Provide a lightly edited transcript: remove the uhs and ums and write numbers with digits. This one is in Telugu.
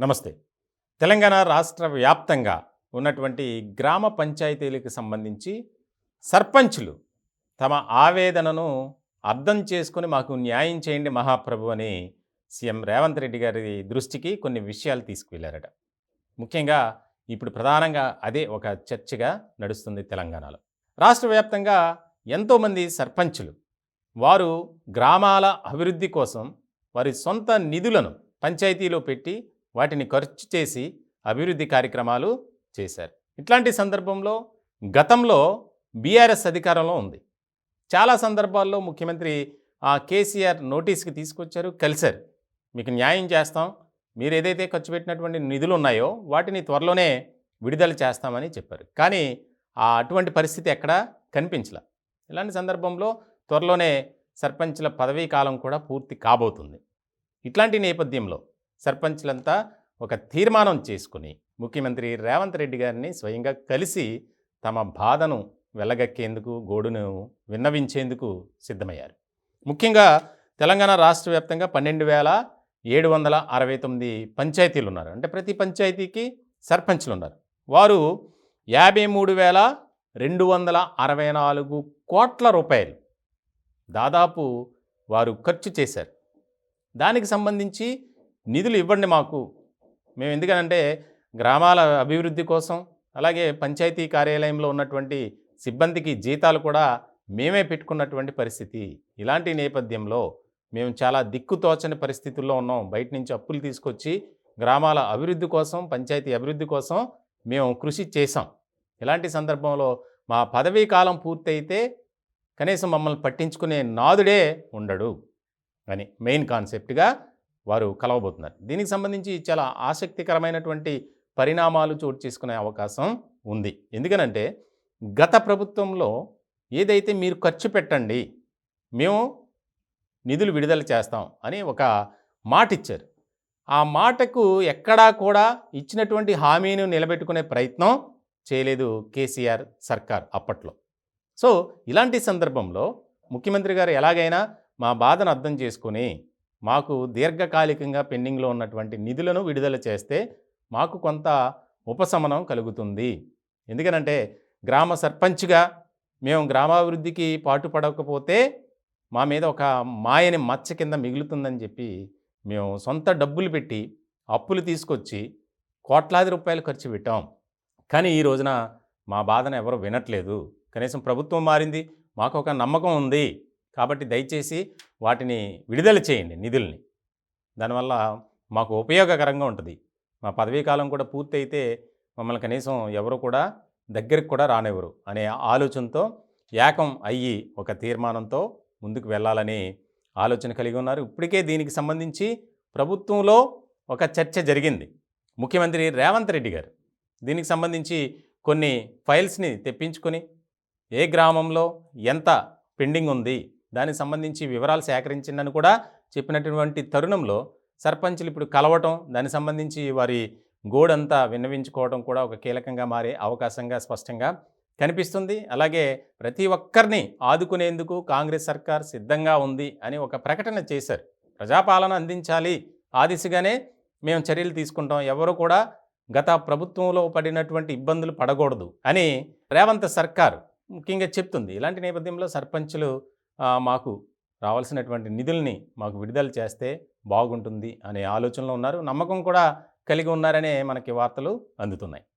నమస్తే. తెలంగాణ రాష్ట్ర వ్యాప్తంగా ఉన్నటువంటి గ్రామ పంచాయతీలకు సంబంధించి సర్పంచులు తమ ఆవేదనను అర్థం చేసుకొని మాకు న్యాయం చేయండి మహాప్రభు అని సీఎం రేవంత్ రెడ్డి గారి దృష్టికి కొన్ని విషయాలు తీసుకువెళ్లారట. ముఖ్యంగా ఇప్పుడు ప్రధానంగా అదే ఒక చర్చగా నడుస్తుంది తెలంగాణలో. రాష్ట్ర వ్యాప్తంగా ఎంతోమంది సర్పంచులు వారు గ్రామాల అభివృద్ధి కోసం వారి సొంత నిధులను పంచాయతీలో పెట్టి వాటిని ఖర్చు చేసి అభివృద్ధి కార్యక్రమాలు చేశారు. ఇట్లాంటి సందర్భంలో గతంలో బీఆర్ఎస్ అధికారంలో ఉంది. చాలా సందర్భాల్లో ముఖ్యమంత్రి కేసీఆర్ నోటీస్కి తీసుకొచ్చారు, కలిశారు. మీకు న్యాయం చేస్తాం, మీరు ఏదైతే ఖర్చు పెట్టినటువంటి నిధులు ఉన్నాయో వాటిని త్వరలోనే విడుదల చేస్తామని చెప్పారు. కానీ అటువంటి పరిస్థితి ఎక్కడా కనిపించలే. ఇలాంటి సందర్భంలో త్వరలోనే సర్పంచ్ల పదవీ కాలం కూడా పూర్తి కాబోతుంది. ఇట్లాంటి నేపథ్యంలో సర్పంచ్లంతా ఒక తీర్మానం చేసుకుని ముఖ్యమంత్రి రేవంత్ రెడ్డి గారిని స్వయంగా కలిసి తమ బాధను వెల్లగక్కేందుకు, గోడును విన్నవించేందుకు సిద్ధమయ్యారు. ముఖ్యంగా తెలంగాణ రాష్ట్ర వ్యాప్తంగా 12,769 పంచాయతీలు ఉన్నారు. అంటే ప్రతి పంచాయతీకి సర్పంచ్లు ఉన్నారు. వారు 53,264 కోట్ల రూపాయలు దాదాపు వారు ఖర్చు చేశారు. దానికి సంబంధించి నిధులు ఇవ్వండి మాకు, మేము ఎందుకనంటే గ్రామాల అభివృద్ధి కోసం, అలాగే పంచాయతీ కార్యాలయంలో ఉన్నటువంటి సిబ్బందికి జీతాలు కూడా మేమే పెట్టుకున్నటువంటి పరిస్థితి. ఇలాంటి నేపథ్యంలో మేము చాలా దిక్కుతోచని పరిస్థితుల్లో ఉన్నాం. బయట నుంచి అప్పులు తీసుకొచ్చి గ్రామాల అభివృద్ధి కోసం, పంచాయతీ అభివృద్ధి కోసం మేము కృషి చేశాం. ఇలాంటి సందర్భంలో మా పదవీ కాలం పూర్తయితే కనీసం మమ్మల్ని పట్టించుకునే నాదుడే ఉండడు అని మెయిన్ కాన్సెప్ట్గా వారు కలవబోతున్నారు. దీనికి సంబంధించి చాలా ఆసక్తికరమైనటువంటి పరిణామాలు చోటు చేసుకునే అవకాశం ఉంది. ఎందుకనంటే గత ప్రభుత్వంలో ఏదైతే మీరు ఖర్చు పెట్టండి, మేము నిధులు విడుదల చేస్తాం అని ఒక మాట ఇచ్చారు. ఆ మాటకు ఎక్కడా కూడా ఇచ్చినటువంటి హామీని నిలబెట్టుకునే ప్రయత్నం చేయలేదు కేసీఆర్ సర్కార్ అప్పట్లో. సో ఇలాంటి సందర్భంలో ముఖ్యమంత్రి గారు ఎలాగైనా మా బాధను అర్థం చేసుకొని మాకు దీర్ఘకాలికంగా పెండింగ్లో ఉన్నటువంటి నిధులను విడుదల చేస్తే మాకు కొంత ఉపశమనం కలుగుతుంది. ఎందుకనంటే గ్రామ సర్పంచ్గా మేము గ్రామాభివృద్ధికి పాటుపడకపోతే మా మీద ఒక మాయని మచ్చ కింద మిగులుతుందని చెప్పి మేము సొంత డబ్బులు పెట్టి అప్పులు తీసుకొచ్చి కోట్లాది రూపాయలు ఖర్చు పెట్టాం. కానీ ఈ రోజున మా బాధను ఎవరు వినట్లేదు. కనీసం ప్రభుత్వం మారింది, మాకు ఒక నమ్మకం ఉంది కాబట్టి దయచేసి వాటిని విడుదల చేయండి నిధుల్ని. దానివల్ల మాకు ఉపయోగకరంగా ఉంటుంది. మా పదవీ కాలం కూడా పూర్తయితే మమ్మల్ని కనీసం ఎవరు కూడా దగ్గరికి కూడా రానివ్వరు అనే ఆలోచనతో ఏకం అయ్యి ఒక తీర్మానంతో ముందుకు వెళ్ళాలని ఆలోచన కలిగి ఉన్నారు. ఇప్పటికే దీనికి సంబంధించి ప్రభుత్వంలో ఒక చర్చ జరిగింది. ముఖ్యమంత్రి రేవంత్ రెడ్డి గారు దీనికి సంబంధించి కొన్ని ఫైల్స్ని తెప్పించుకొని ఏ గ్రామంలో ఎంత పెండింగ్ ఉంది దానికి సంబంధించి వివరాలు సేకరించిందని కూడా చెప్పినటువంటి తరుణంలో సర్పంచులు ఇప్పుడు కలవటం, దానికి సంబంధించి వారి గోడంతా విన్నవించుకోవడం కూడా ఒక కీలకంగా మారే అవకాశంగా స్పష్టంగా కనిపిస్తుంది. అలాగే ప్రతి ఒక్కరిని ఆదుకునేందుకు కాంగ్రెస్ సర్కార్ సిద్ధంగా ఉంది అని ఒక ప్రకటన చేశారు. ప్రజాపాలన అందించాలి, ఆ దిశగానే మేము చర్యలు తీసుకుంటాం, ఎవరు కూడా గత ప్రభుత్వంలో పడినటువంటి ఇబ్బందులు పడకూడదు అని రేవంత్ సర్కార్ ముఖ్యంగా చెప్తుంది. ఇలాంటి నేపథ్యంలో సర్పంచులు మాకు రావాల్సినటువంటి నిధుల్ని మాకు విడుదల చేస్తే బాగుంటుంది అనే ఆలోచనలో ఉన్నారు. నమ్మకం కూడా కలిగి ఉన్నారనే మనకి వార్తలు అందుతున్నాయి.